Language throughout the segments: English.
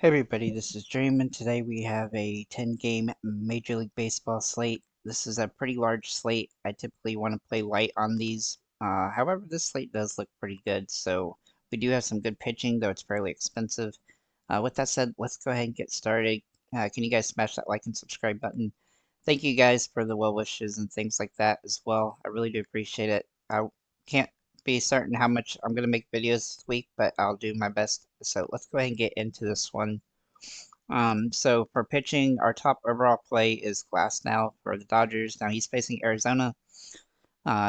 Hey everybody, this is Dream, and today we have a 10-game Major League Baseball slate. This is a pretty large slate. I typically want to play light on these. However, this slate does look pretty good, so we do have some good pitching, though it's fairly expensive. With that said, let's go ahead and get started. Can you guys smash that like and subscribe button? Thank you guys for the well wishes and things like that as well. I really do appreciate it. I can't be certain how much I'm going to make videos this week, but I'll do my best. So let's go ahead and get into this one. So for pitching, our top overall play is Glass now for the Dodgers. Now he's facing Arizona.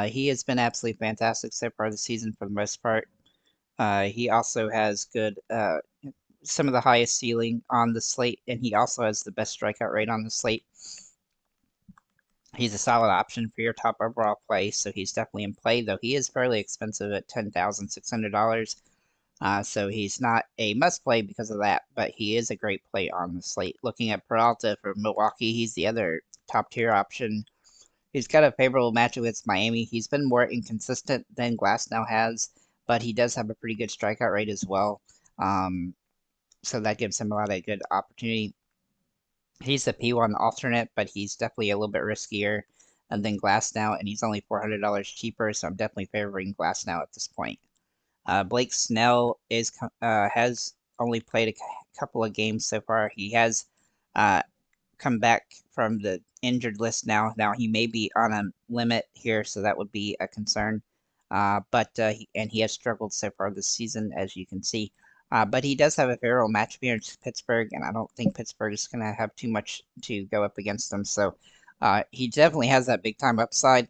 He has been absolutely fantastic so far this season for the most part. He also has some of the highest ceiling on the slate, and he also has the best strikeout rate on the slate. He's a solid option for your top overall play, so he's definitely in play, though he is fairly expensive at $10,600. So he's not a must play because of that, but he is a great play on the slate. Looking at Peralta for Milwaukee, he's the other top tier option. He's got a favorable matchup against Miami. He's been more inconsistent than Glasnow has, but he does have a pretty good strikeout rate as well. So that gives him a lot of good opportunity. He's a P1 alternate, but he's definitely a little bit riskier than Glasnow, and he's only $400 cheaper, so I'm definitely favoring Glasnow at this point. Blake Snell has only played a couple of games so far. He has come back from the injured list now. Now he may be on a limit here, so that would be a concern. And he has struggled so far this season, as you can see. But he does have a favorable matchup here in Pittsburgh, and I don't think Pittsburgh is going to have too much to go up against them. So he definitely has that big time upside.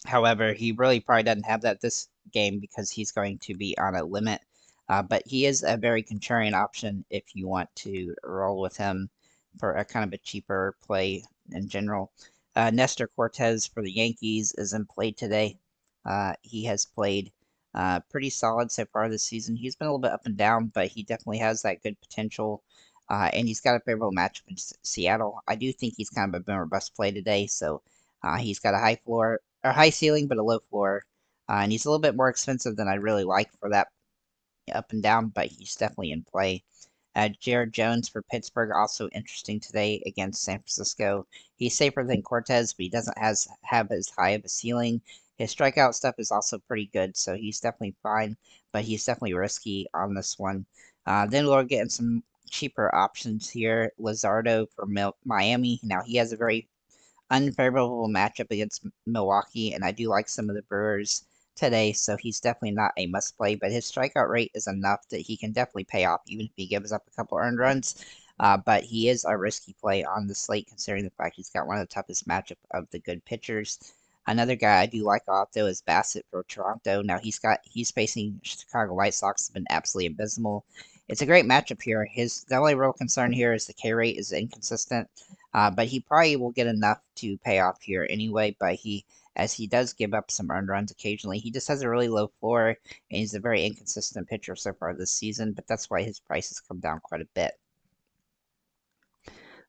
However, he really probably doesn't have that this game because he's going to be on a limit. But he is a very contrarian option if you want to roll with him for a kind of a cheaper play in general. Nestor Cortez for the Yankees is in play today. He has played pretty solid so far this season. He's been a little bit up and down, but he definitely has that good potential. And he's got a favorable matchup in Seattle. I do think he's kind of a boomer bust play today, so he's got a high ceiling, but a low floor. And he's a little bit more expensive than I really like for that up and down, but he's definitely in play. Jared Jones for Pittsburgh, also interesting today against San Francisco. He's safer than Cortez, but he doesn't have as high of a ceiling. His strikeout stuff is also pretty good, so he's definitely fine, but he's definitely risky on this one. Then we're getting some cheaper options here. Luzardo for Miami. Now, he has a very unfavorable matchup against Milwaukee, and I do like some of the Brewers today, so he's definitely not a must play, but his strikeout rate is enough that he can definitely pay off even if he gives up a couple earned runs. But he is a risky play on the slate considering the fact he's got one of the toughest matchup of the good pitchers. Another guy I do like a lot though is Bassett for Toronto. Now he's facing Chicago White Sox, have been absolutely abysmal. It's a great matchup here. The only real concern here is the K rate is inconsistent. But he probably will get enough to pay off here anyway. But as he does give up some earned runs occasionally, he just has a really low floor, and he's a very inconsistent pitcher so far this season. But that's why his price has come down quite a bit.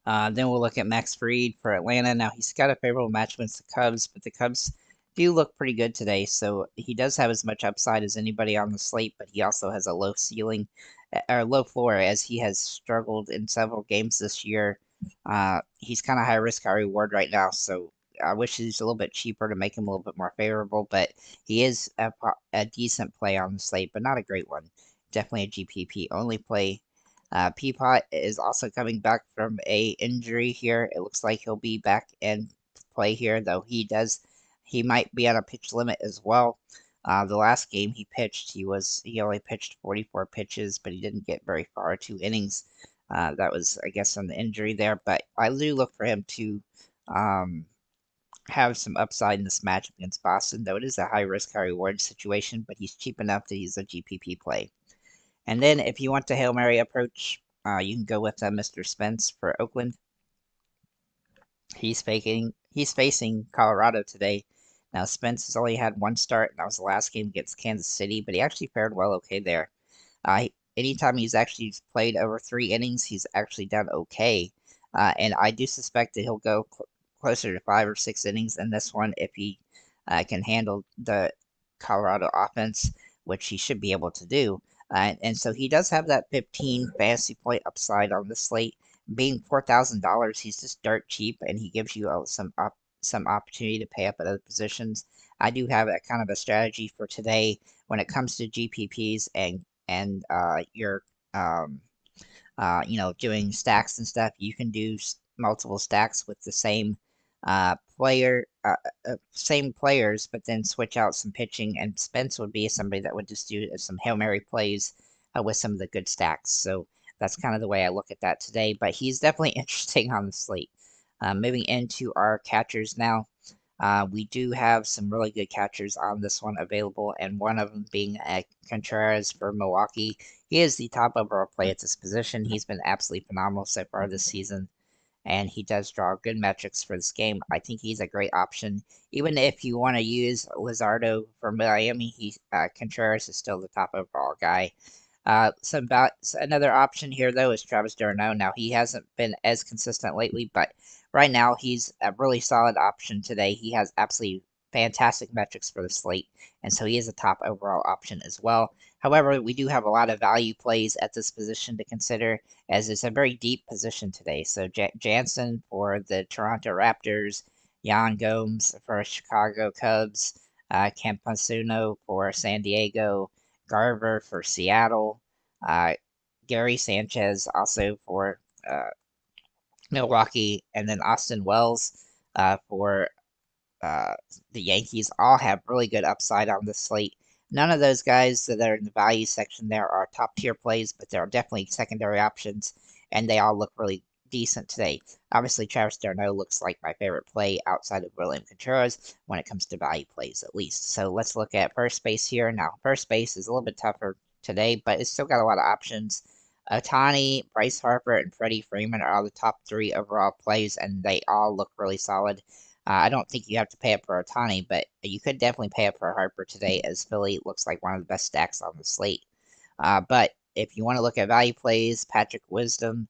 Then we'll look at Max Fried for Atlanta. Now he's got a favorable match against the Cubs, but the Cubs do look pretty good today. So he does have as much upside as anybody on the slate, but he also has a low ceiling or low floor as he has struggled in several games this year. He's kind of high risk, high reward right now, so I wish he's a little bit cheaper to make him a little bit more favorable. But he is a decent play on the slate, but not a great one. Definitely a GPP only play. Peapot is also coming back from a injury here. It looks like he'll be back in play here, though he might be on a pitch limit as well. The last game he pitched, he only pitched 44 pitches, but he didn't get very far, 2 innings. That was, I guess, on the injury there, but I do look for him to have some upside in this matchup against Boston, though it is a high risk, high reward situation, but he's cheap enough that he's a GPP play. And then if you want the Hail Mary approach, you can go with Mr. Spence for Oakland. He's facing Colorado today. Now Spence has only had one start, and that was the last game against Kansas City, but he actually fared well okay there. Anytime he's actually played over 3 innings, he's actually done okay. And I do suspect that he'll go closer to 5 or 6 innings in this one if he can handle the Colorado offense, which he should be able to do. And so he does have that 15 fantasy point upside on the slate. Being $4,000, he's just dirt cheap, and he gives you some opportunity to pay up at other positions. I do have a kind of a strategy for today when it comes to GPPs and your doing stacks and stuff. You can do multiple stacks with the same players, but then switch out some pitching. And Spence would be somebody that would just do some Hail Mary plays with some of the good stacks. So that's kind of the way I look at that today. But he's definitely interesting on the slate. Moving into our catchers now. We do have some really good catchers on this one available, and one of them being Contreras for Milwaukee. He is the top overall play at this position. He's been absolutely phenomenal so far this season, and he does draw good metrics for this game. I think he's a great option. Even if you want to use Luzardo for Miami, Contreras is still the top overall guy. Another option here though is Travis d'Arnaud. Now he hasn't been as consistent lately, but right now he's a really solid option today. He has absolutely fantastic metrics for the slate, and so he is a top overall option as well. However, we do have a lot of value plays at this position to consider, as it's a very deep position today. So Jansen for the Toronto Raptors, Yan Gomes for Chicago Cubs, Campasuno for San Diego, Garver for Seattle, uh, Gary Sanchez also for Milwaukee, and then Austin Wells for uh, the Yankees. All have really good upside on the slate. None of those guys that are in the value section there are top tier plays, but there are definitely secondary options, and they all look really decent today. Obviously, Travis d'Arnaud looks like my favorite play outside of William Contreras when it comes to value plays, at least. So let's look at first base here. Now, first base is a little bit tougher today, but it's still got a lot of options. Otani, Bryce Harper, and Freddie Freeman are all the top 3 overall plays, and they all look really solid. I don't think you have to pay up for Otani, but you could definitely pay up for Harper today, as Philly looks like one of the best stacks on the slate. But if you want to look at value plays, Patrick Wisdom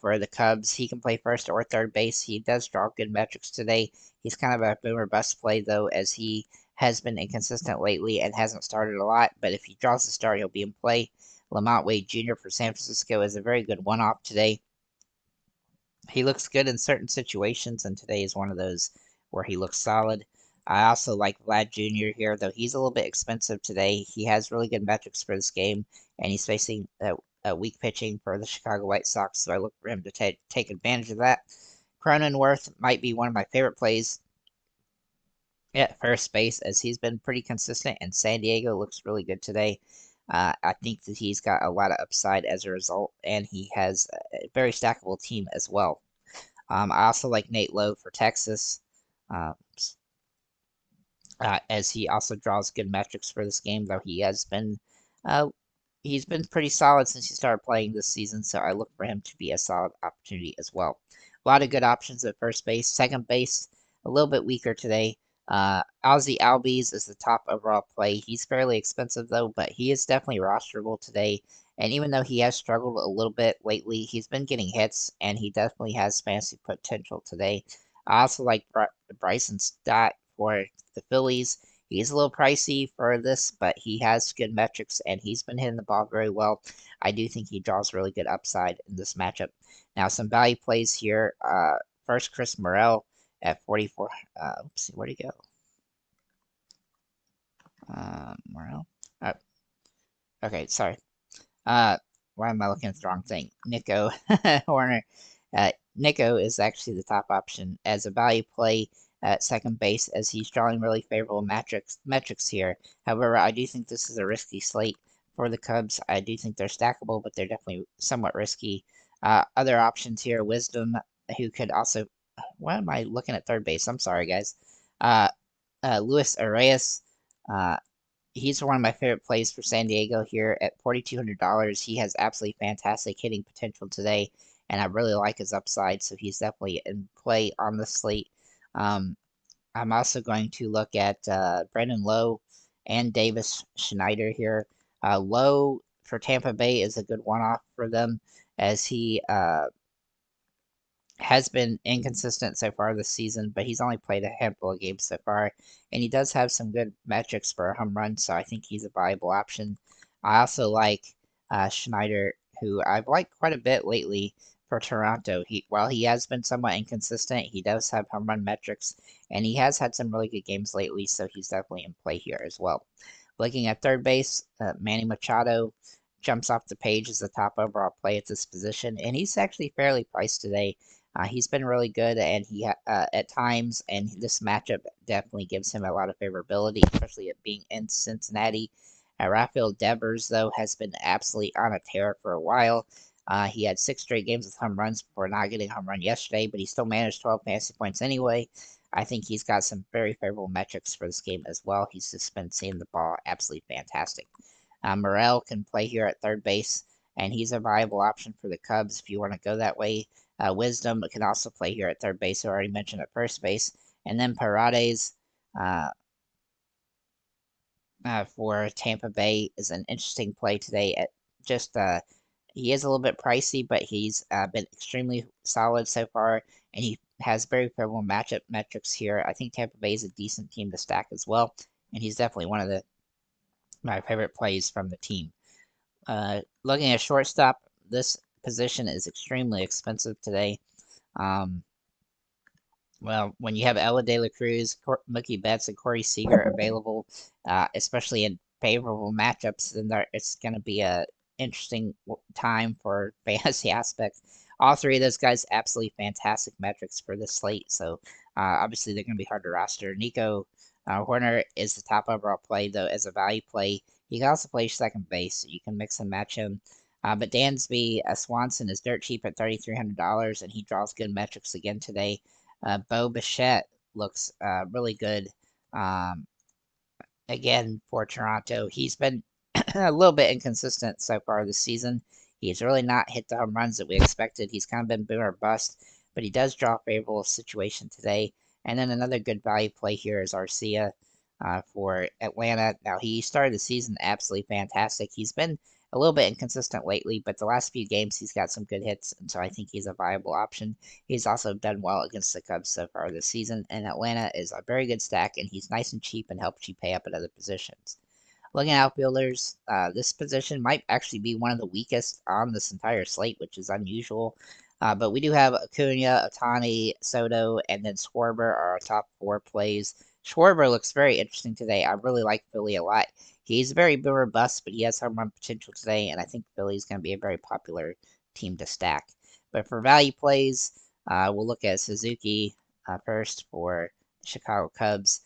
for the Cubs, he can play first or third base. He does draw good metrics today. He's kind of a boomer bust play, though, as he has been inconsistent lately and hasn't started a lot. But if he draws the start, he'll be in play. Lamont Wade Jr. for San Francisco is a very good one-off today. He looks good in certain situations, and today is one of those where he looks solid. I also like Vlad Jr. here, though he's a little bit expensive today. He has really good metrics for this game, and he's facing a weak pitching for the Chicago White Sox, so I look for him to take advantage of that. Cronenworth might be one of my favorite plays at first base, as he's been pretty consistent, and San Diego looks really good today. I think that he's got a lot of upside as a result, and he has a very stackable team as well. I also like Nate Lowe for Texas, uh, as he also draws good metrics for this game, though uh, he's been pretty solid since he started playing this season, so I look for him to be a solid opportunity as well. A lot of good options at first base. Second base, a little bit weaker today. Ozzy Albies is the top overall play. He's fairly expensive though, but he is definitely rosterable today. And even though he has struggled a little bit lately, he's been getting hits, and he definitely has fantasy potential today. I also like Bryson Stott for the Phillies. He's a little pricey for this, but he has good metrics, and he's been hitting the ball very well. I do think he draws really good upside in this matchup. Now, some value plays here. First, Chris Morel at 44. Let's see, where'd he go? Morel. Okay, sorry. Why am I looking at the wrong thing? Nico Horner. Nico is actually the top option as a value play at second base, as he's drawing really favorable metrics here. However, I do think this is a risky slate for the Cubs. I do think they're stackable, but they're definitely somewhat risky. Other options here, Wisdom, who could also. Why am I looking at third base? I'm sorry, guys. Luis Arias. He's one of my favorite plays for San Diego here at $4,200. He has absolutely fantastic hitting potential today, and I really like his upside, so he's definitely in play on the slate. I'm also going to look at Brendan Lowe and Davis Schneider here. Lowe for Tampa Bay is a good one-off for them, as he has been inconsistent so far this season, but he's only played a handful of games so far, and he does have some good metrics for a home run, so I think he's a viable option. I also like Schneider, who I've liked quite a bit lately for Toronto. While he has been somewhat inconsistent, he does have home run metrics, and he has had some really good games lately, so he's definitely in play here as well. Looking at third base, Manny Machado jumps off the page as the top overall play at this position, and he's actually fairly priced today. He's been really good, and at times, and this matchup definitely gives him a lot of favorability, especially it being in Cincinnati. Rafael Devers, though, has been absolutely on a tear for a while. He had 6 straight games with home runs before not getting a home run yesterday, but he still managed 12 fantasy points anyway. I think he's got some very favorable metrics for this game as well. He's just been seeing the ball absolutely fantastic. Morel can play here at third base, and he's a viable option for the Cubs if you want to go that way. Wisdom can also play here at third base, I already mentioned at first base. And then Paredes uh, for Tampa Bay is an interesting play today. At just He is a little bit pricey, but he's been extremely solid so far, and he has very favorable matchup metrics here. I think Tampa Bay is a decent team to stack as well, and he's definitely one of my favorite plays from the team. Looking at shortstop, this position is extremely expensive today. Um, well, when you have Ella De La Cruz, Mookie Betts, and Corey Seager available, especially in favorable matchups, then it's going to be a interesting time for fantasy aspects. All three of those guys, absolutely fantastic metrics for this slate. So obviously they're going to be hard to roster. Nico Horner is the top overall play, though, as a value play. He can also play second base, so you can mix and match him. But Dansby Swanson is dirt cheap at $3,300, and he draws good metrics again today. Bo Bichette looks really good um, again for Toronto. He's been a little bit inconsistent so far this season. He's really not hit the home runs that we expected. He's kind of been boom or bust, but he does draw a favorable situation today. And then another good value play here is Arcia for Atlanta. Now, he started the season absolutely fantastic. He's been a little bit inconsistent lately, but the last few games he's got some good hits, and so I think he's a viable option. He's also done well against the Cubs so far this season, and Atlanta is a very good stack, and he's nice and cheap and helps you pay up at other positions. Looking at outfielders, this position might actually be one of the weakest on this entire slate, which is unusual. But we do have Acuna, Otani, Soto, and then Schwarber are our top 4 plays. Schwarber looks very interesting today. I really like Philly a lot. He's very boomer bust, but he has home run potential today, and I think Philly's going to be a very popular team to stack. But for value plays, we'll look at Suzuki first for Chicago Cubs.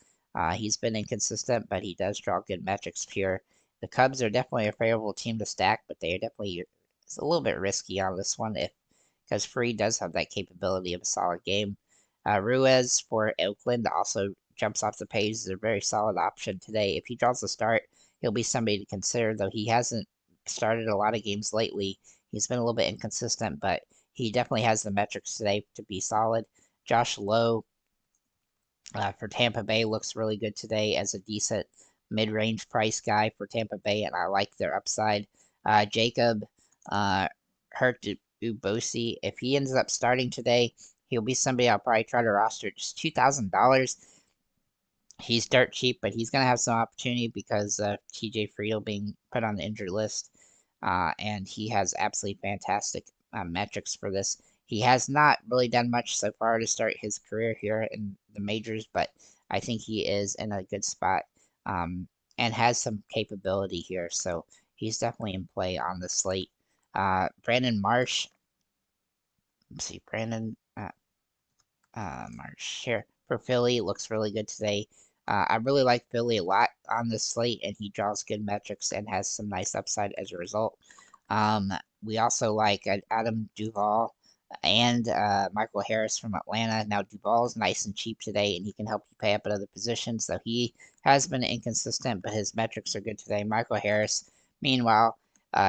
He's been inconsistent, but he does draw good metrics here. The Cubs are definitely a favorable team to stack, but they are definitely it's a little bit risky on this one because Free does have that capability of a solid game. Ruiz for Oakland also jumps off the page as a very solid option today. If he draws a start, he'll be somebody to consider, though he hasn't started a lot of games lately. He's been a little bit inconsistent, but he definitely has the metrics today to be solid. Josh Lowe for Tampa Bay looks really good today as a decent mid-range price guy for Tampa Bay, and I like their upside. Jacob Ubosi, if he ends up starting today, he'll be somebody I'll probably try to roster. Just $2,000. He's dirt cheap, but he's going to have some opportunity because TJ Friedel being put on the injured list, and he has absolutely fantastic metrics for this. He has not really done much so far to start his career here in the majors, but I think he is in a good spot and has some capability here, so he's definitely in play on the slate. Brandon Marsh, let's see, Brandon Marsh here for Philly looks really good today. I really like Philly a lot on this slate, and he draws good metrics and has some nice upside as a result. We also like Adam Duvall and Michael Harris from Atlanta. Now, Duvall's nice and cheap today, and he can help you pay up at other positions, though he has been inconsistent, but his metrics are good today. Michael Harris, meanwhile,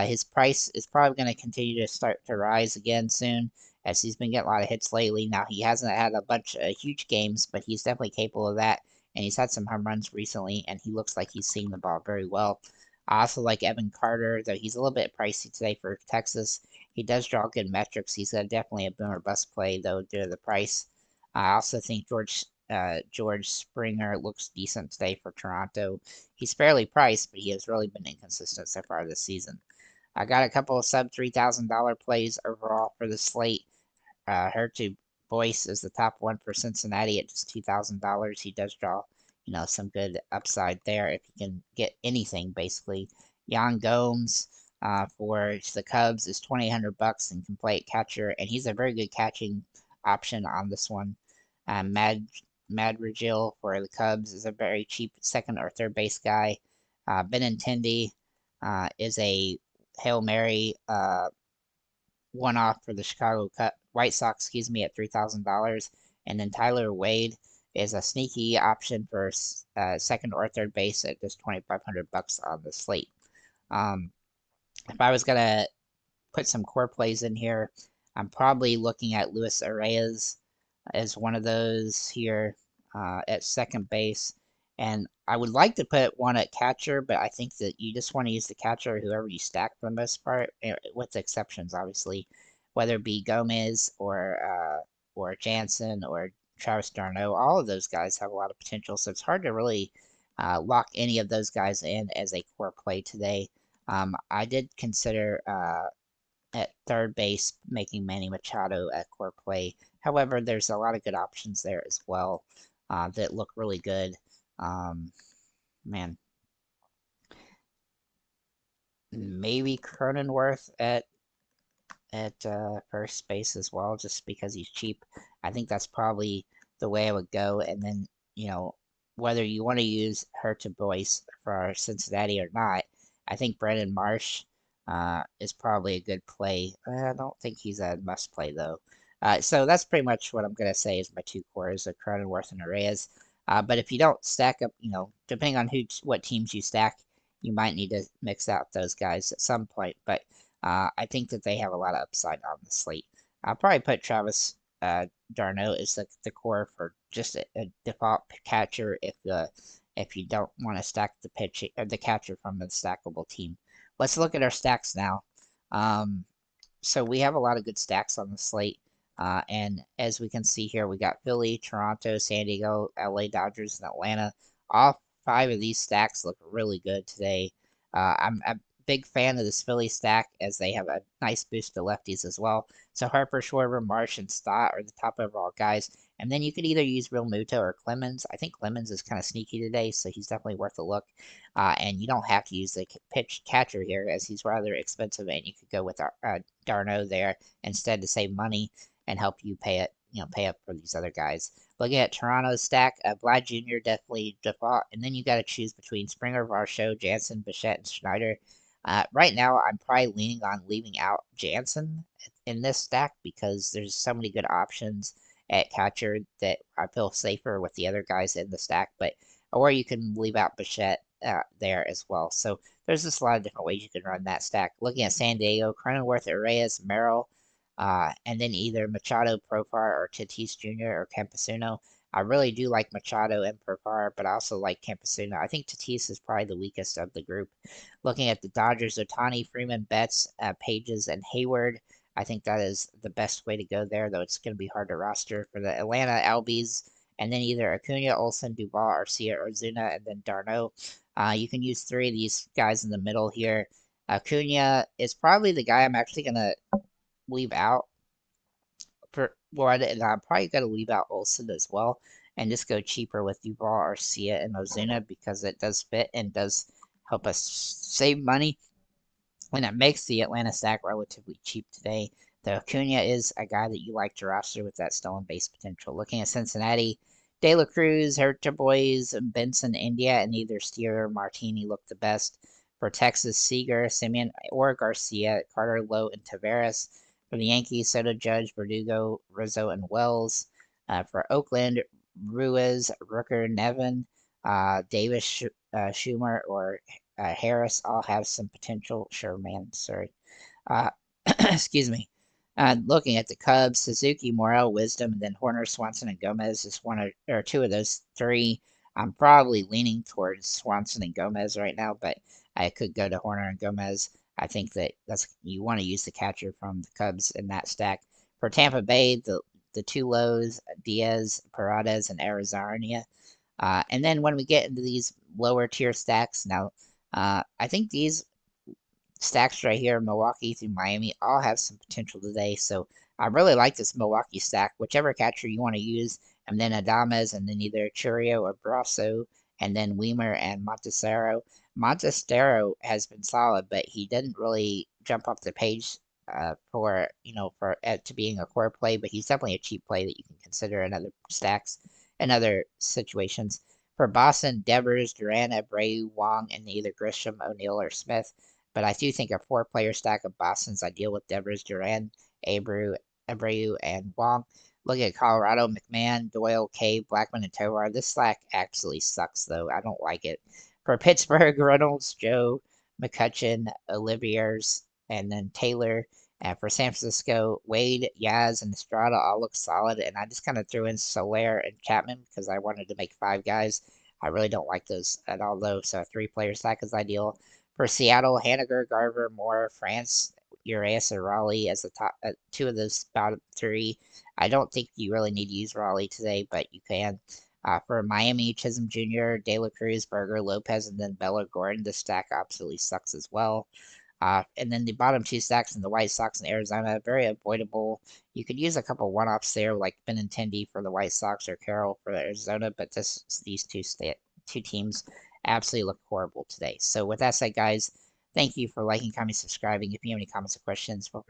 his price is probably going to continue to start to rise again soon as he's been getting a lot of hits lately. Now, he hasn't had a bunch of huge games, but he's definitely capable of that, and he's had some home runs recently, and he looks like he's seeing the ball very well. I also like Evan Carter, though he's a little bit pricey today for Texas. He does draw good metrics. He's definitely a boom or bust play, though, due to the price. I also think George George Springer looks decent today for Toronto. He's fairly priced, but he has really been inconsistent so far this season. I got a couple of sub $3,000 plays overall for the slate. Hertu Boyce is the top one for Cincinnati at just $2,000. He does draw, some good upside there if he can get anything basically. Yan Gomes for the Cubs is $2,800 and can play at catcher, and he's a very good catching option on this one. Madrigal for the Cubs is a very cheap second or third base guy. Benintendi is a Hail Mary one off for the White Sox, at $3,000. And then Tyler Wade is a sneaky option for second or third base at just $2,500 on the slate. If I was gonna put some core plays in here, I'm probably looking at Luis Arraez as one of those here at second base. And I would like to put one at catcher, but I think that you just want to use the catcher, whoever you stack for the most part, with exceptions, obviously, whether it be Gomez or Jansen or Travis d'Arnaud. All of those guys have a lot of potential, so it's hard to really lock any of those guys in as a core play today. I did consider at third base making Manny Machado a core play. However, there's a lot of good options there as well that look really good. Man, maybe Cronenworth at first base as well, just because he's cheap. I think that's probably the way I would go. And then, whether you want to use Herta Boyce for Cincinnati or not, I think Brandon Marsh is probably a good play. I don't think he's a must play though. So that's pretty much what I'm gonna say is my two cores of Cronenworth and Arraez. But if you don't stack up, depending on what teams you stack, you might need to mix out those guys at some point. But I think that they have a lot of upside on the slate. I'll probably put Travis d'Arnaud as the core for just a default catcher if you don't want to stack the pitch or the catcher from the stackable team. Let's look at our stacks now. So we have a lot of good stacks on the slate. And as we can see here, we got Philly, Toronto, San Diego, LA Dodgers, and Atlanta. All 5 of these stacks look really good today. I'm a big fan of this Philly stack as they have a nice boost to lefties as well. So Harper, Schwarber, Marsh, and Stott are the top overall guys. And then you could either use Real Muto or Clemens. I think Clemens is kind of sneaky today, so he's definitely worth a look. And you don't have to use the pitch catcher here as he's rather expensive, and you could go with d'Arnaud there instead to save money and help you pay up for these other guys. Looking at Toronto's stack, Vlad Jr. definitely default, and then you got to choose between Springer, Varsho, Jansen, Bichette, and Schneider. Right now, I'm probably leaning on leaving out Jansen in this stack because there's so many good options at catcher that I feel safer with the other guys in the stack. Or you can leave out Bichette there as well. So there's just a lot of different ways you can run that stack. Looking at San Diego, Cronenworth, Arraez, Merrill, and then either Machado, Profar, or Tatis Jr. or Campusino. I really do like Machado and Profar, but I also like Campusino. I think Tatis is probably the weakest of the group. Looking at the Dodgers, Ohtani, Freeman, Betts, Pages, and Hayward. I think that is the best way to go there, though it's going to be hard to roster. For the Atlanta, Albies, and then either Acuna, Olsen, Duvall, Arcia, Ozuna, and then d'Arnaud. You can use 3 of these guys in the middle here. Acuna is probably the guy I'm actually going to leave out for one, and I'm probably going to leave out Olsen as well and just go cheaper with Duvall, Arcia, and Ozuna because it does fit and does help us save money. And it makes the Atlanta stack relatively cheap today. Though Acuna is a guy that you like to roster with that stolen base potential. Looking at Cincinnati, De La Cruz, Herta Boys, Benson, India, and either Steer or Martini look the best. For Texas, Seager, Simeon, or Garcia, Carter, Lowe, and Tavares. For the Yankees, Soto, Judge, Verdugo, Rizzo, and Wells. For Oakland, Ruiz, Rooker, Nevin, Davis, Schumer, or Harris all have some potential. Sure, man. Sorry. Excuse me. Looking at the Cubs, Suzuki, Morel, Wisdom, and then Horner, Swanson, and Gomez is one or 2 of those 3. I'm probably leaning towards Swanson and Gomez right now, but I could go to Horner and Gomez. I think that you want to use the catcher from the Cubs in that stack. For Tampa Bay, the the two lows, Diaz, Paredes, and Arizarnia. And then when we get into these lower tier stacks, now I think these stacks right here, Milwaukee through Miami, all have some potential today. So I really like this Milwaukee stack, whichever catcher you want to use, and then Adames, and then either Churio or Brasso, and then Weimer and Montesero. Montesero has been solid, but he didn't really jump off the page for to being a core play. But he's definitely a cheap play that you can consider in other stacks and other situations. For Boston, Devers, Duran, Abreu, Wong, and either Grisham, O'Neill, or Smith. But I do think a four-player stack of Boston's ideal with Devers, Duran, Abreu, and Wong. Look at Colorado, McMahon, Doyle, K, Blackman, and Tovar. This stack actually sucks, though. I don't like it. For Pittsburgh, Reynolds, Joe, McCutcheon, Oliviers, and then Taylor. And for San Francisco, Wade, Yaz, and Estrada all look solid. And I just kind of threw in Soler and Chapman because I wanted to make five guys. I really don't like those at all, though. So a three-player stack is ideal. For Seattle, Haniger, Garver, Moore, France, Urias, or Raleigh as the top two of those bottom three. I don't think you really need to use Raleigh today, but you can. For Miami, Chisholm Jr., De La Cruz, Berger, Lopez, and then Bella Gordon. The stack absolutely sucks as well. And then the bottom two stacks in the White Sox and Arizona, very avoidable. You could use a couple one-offs there, like Benintendi for the White Sox or Carroll for Arizona, but these two teams absolutely look horrible today. So with that said, guys, thank you for liking, commenting, subscribing. If you have any comments or questions, feel free